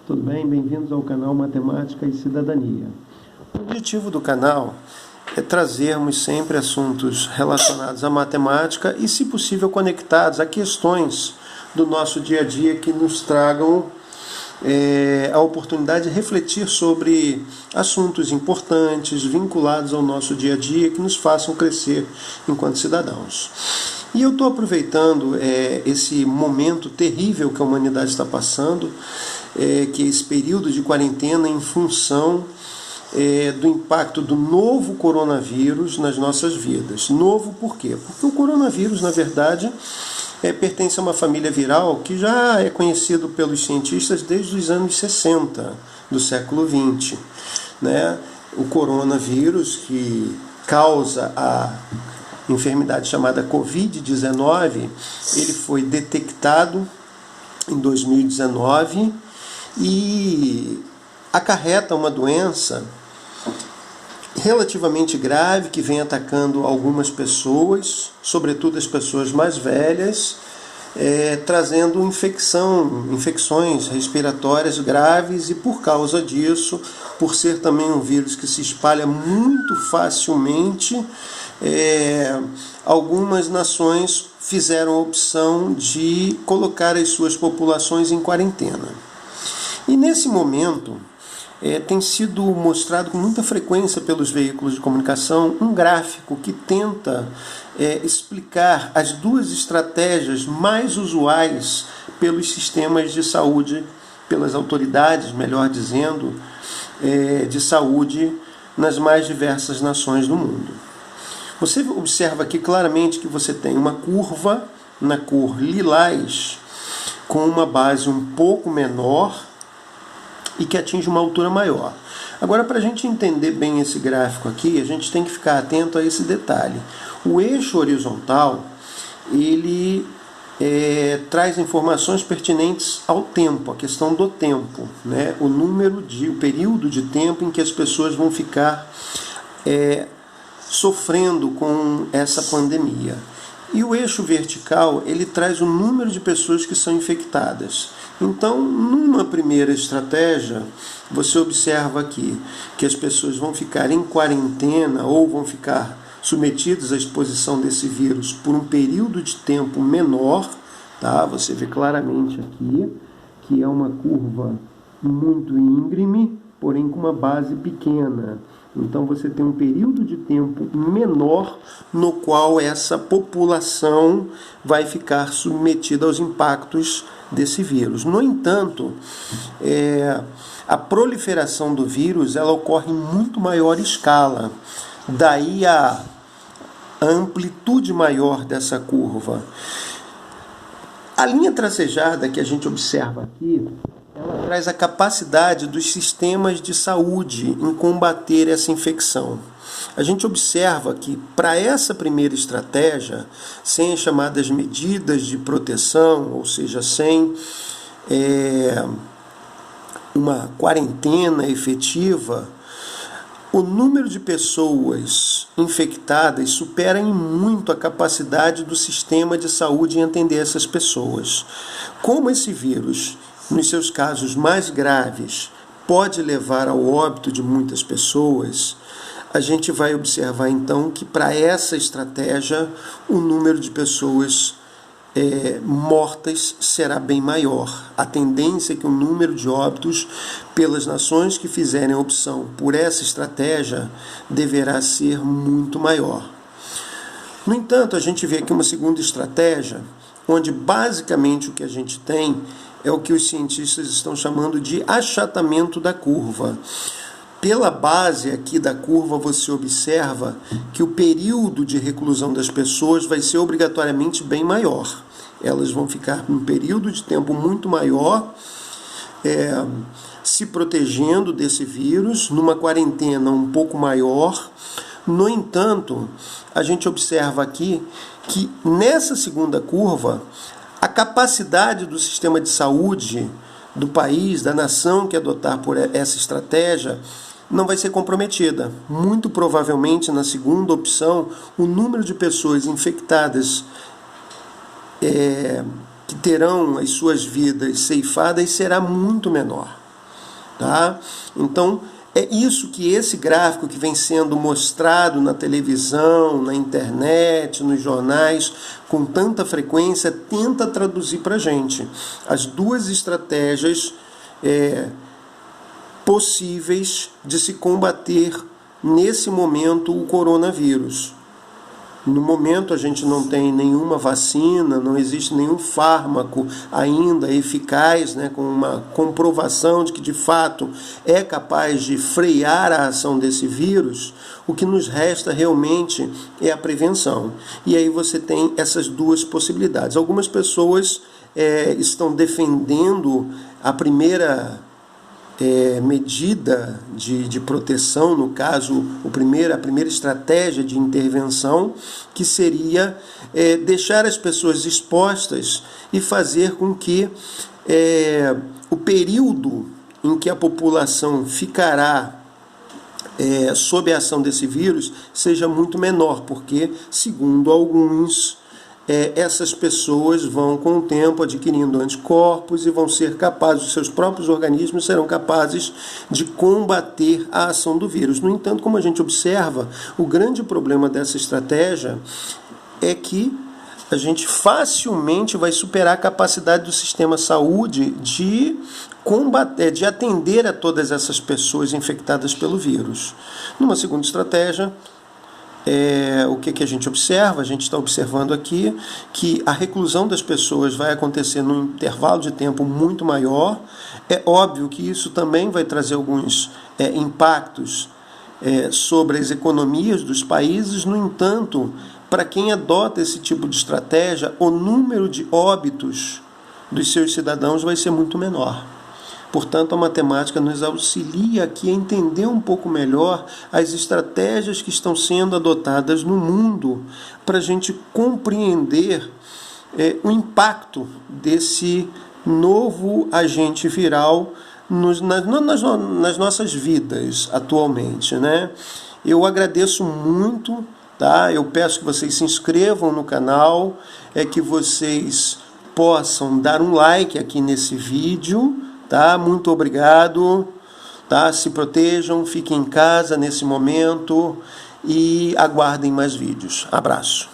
tudo bem? Bem-vindos ao canal Matemática e Cidadania. O objetivo do canal é trazermos sempre assuntos relacionados à matemática e, se possível, conectados a questões do nosso dia a dia que nos tragam a oportunidade de refletir sobre assuntos importantes vinculados ao nosso dia a dia que nos façam crescer enquanto cidadãos. E eu estou aproveitando esse momento terrível que a humanidade está passando, que é esse período de quarentena em função do impacto do novo coronavírus nas nossas vidas. Novo por quê? Porque o coronavírus, na verdade, pertence a uma família viral que já é conhecido pelos cientistas desde os anos 60 do século XX. O coronavírus, que causa a enfermidade chamada Covid-19, ele foi detectado em 2019 e acarreta uma doença relativamente grave que vem atacando algumas pessoas, sobretudo as pessoas mais velhas, trazendo infecções respiratórias graves, e por causa disso, por ser também um vírus que se espalha muito facilmente, algumas nações fizeram a opção de colocar as suas populações em quarentena. E nesse momento, tem sido mostrado com muita frequência pelos veículos de comunicação um gráfico que tenta explicar as duas estratégias mais usuais pelos sistemas de saúde, pelas autoridades, melhor dizendo, de saúde nas mais diversas nações do mundo. Você observa aqui claramente que você tem uma curva na cor lilás com uma base um pouco menor e que atinge uma altura maior. Agora, para a gente entender bem esse gráfico aqui, a gente tem que ficar atento a esse detalhe. O eixo horizontal, ele traz informações pertinentes ao tempo, a questão do tempo, o período de tempo em que as pessoas vão ficar sofrendo com essa pandemia. E o eixo vertical, ele traz o número de pessoas que são infectadas. Então, numa primeira estratégia, você observa aqui que as pessoas vão ficar em quarentena ou vão ficar submetidas à exposição desse vírus por um período de tempo menor. Tá? Você vê claramente aqui que é uma curva muito íngreme, porém com uma base pequena. Então você tem um período de tempo menor no qual essa população vai ficar submetida aos impactos desse vírus. No entanto, a proliferação do vírus ela ocorre em muito maior escala. Daí a amplitude maior dessa curva. A linha tracejada que a gente observa aqui, ela traz a capacidade dos sistemas de saúde em combater essa infecção. A gente observa que, para essa primeira estratégia, sem as chamadas medidas de proteção, ou seja, sem uma quarentena efetiva, o número de pessoas infectadas supera em muito a capacidade do sistema de saúde em atender essas pessoas. Como esse vírus, nos seus casos mais graves, pode levar ao óbito de muitas pessoas, a gente vai observar então que para essa estratégia o número de pessoas mortas será bem maior. A tendência é que o número de óbitos pelas nações que fizerem a opção por essa estratégia deverá ser muito maior. No entanto, a gente vê aqui uma segunda estratégia, onde basicamente o que a gente tem é o que os cientistas estão chamando de achatamento da curva. Pela base aqui da curva, você observa que o período de reclusão das pessoas vai ser obrigatoriamente bem maior. Elas vão ficar num período de tempo muito maior, se protegendo desse vírus, numa quarentena um pouco maior. No entanto, a gente observa aqui que nessa segunda curva, a capacidade do sistema de saúde do país, da nação que adotar por essa estratégia, não vai ser comprometida. Muito provavelmente, na segunda opção, o número de pessoas infectadas que terão as suas vidas ceifadas será muito menor. tá? Então, é isso que esse gráfico que vem sendo mostrado na televisão, na internet, nos jornais, com tanta frequência, tenta traduzir para a gente as duas estratégias possíveis de se combater nesse momento o coronavírus. No momento a gente não tem nenhuma vacina, não existe nenhum fármaco ainda eficaz, né, com uma comprovação de que de fato é capaz de frear a ação desse vírus. O que nos resta realmente é a prevenção. E aí você tem essas duas possibilidades. Algumas pessoas estão defendendo a primeira medida de proteção, no caso, a primeira estratégia de intervenção, que seria deixar as pessoas expostas e fazer com que o período em que a população ficará sob a ação desse vírus seja muito menor, porque, segundo alguns, essas pessoas vão com o tempo adquirindo anticorpos e vão ser capazes, os seus próprios organismos serão capazes de combater a ação do vírus. No entanto, como a gente observa, o grande problema dessa estratégia é que a gente facilmente vai superar a capacidade do sistema de saúde de combater, de atender a todas essas pessoas infectadas pelo vírus. Numa segunda estratégia, o que a gente observa? A gente está observando aqui que a reclusão das pessoas vai acontecer num intervalo de tempo muito maior. É óbvio que isso também vai trazer alguns impactos sobre as economias dos países. No entanto, para quem adota esse tipo de estratégia, o número de óbitos dos seus cidadãos vai ser muito menor. Portanto, a matemática nos auxilia aqui a entender um pouco melhor as estratégias que estão sendo adotadas no mundo para a gente compreender o impacto desse novo agente viral nas nossas vidas atualmente, né? Eu agradeço muito, tá? Eu peço que vocês se inscrevam no canal, que vocês possam dar um like aqui nesse vídeo. Tá? Muito obrigado, tá? Se protejam, fiquem em casa nesse momento e aguardem mais vídeos. Abraço.